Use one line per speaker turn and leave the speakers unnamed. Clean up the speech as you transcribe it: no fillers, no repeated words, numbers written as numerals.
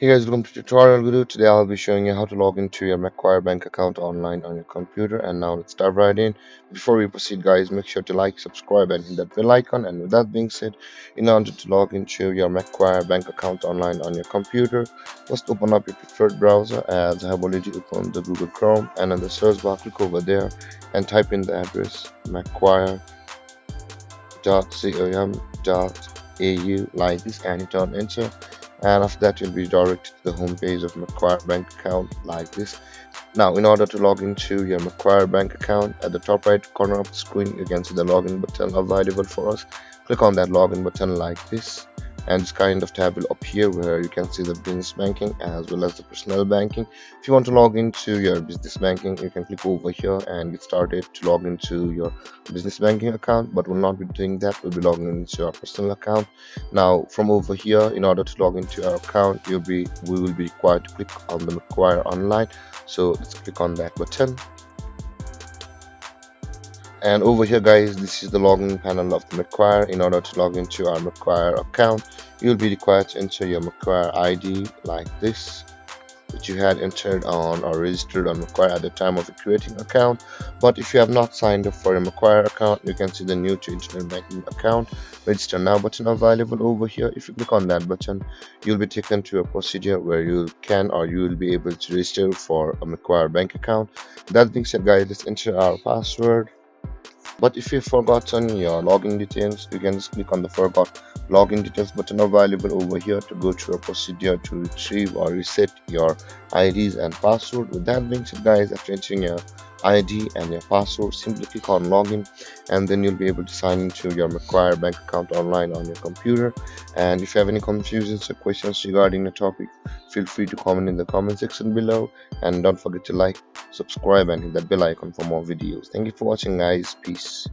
Hey guys, welcome to tutorial video. Today I'll be showing you how to log into your Macquarie bank account online on your computer. And now let's dive right in. Before we proceed guys, make sure to like, subscribe and hit that bell icon. And with that being said, in order to log into your Macquarie bank account online on your computer, first open up your preferred browser, as I have already opened the Google Chrome, and in the search bar click over there and type in the address macquarie.com.au like this and hit on enter, and after that you'll be directed to the home page of Macquarie bank account like this. Now in order to log into your Macquarie bank account, at the top right corner of the screen you can see the login button available for us. Click on that login button like this, and this kind of tab will appear where you can see the business banking as well as the personal banking. If you want to log into your business banking, you can click over here and get started to log into your business banking account, but we'll not be doing that. We'll be logging into our personal account. Now from over here, in order to log into our account, we will be required to click on the Macquarie online. So let's click on that button, and over here guys, this is the login panel of the Macquarie. In order to log into our Macquarie account, you'll be required to enter your Macquarie ID like this, which you had entered on or registered on Macquarie at the time of creating account. But if you have not signed up for a Macquarie account, you can see the new to internet banking account register now button available over here. If you click on that button, you'll be taken to a procedure where you can or you will be able to register for a Macquarie bank account. That being said guys, let's enter our password. But if you've forgotten your login details, you can just click on the forgot login details button available over here to go through a procedure to retrieve or reset your IDs and password. With that being said guys, after entering your ID and your password, simply click on login, and then you'll be able to sign into your Macquarie bank account online on your computer. And if you have any confusions or questions regarding the topic, feel free to comment in the comment section below, and don't forget to like, subscribe and hit that bell icon for more videos. Thank you for watching guys. Peace.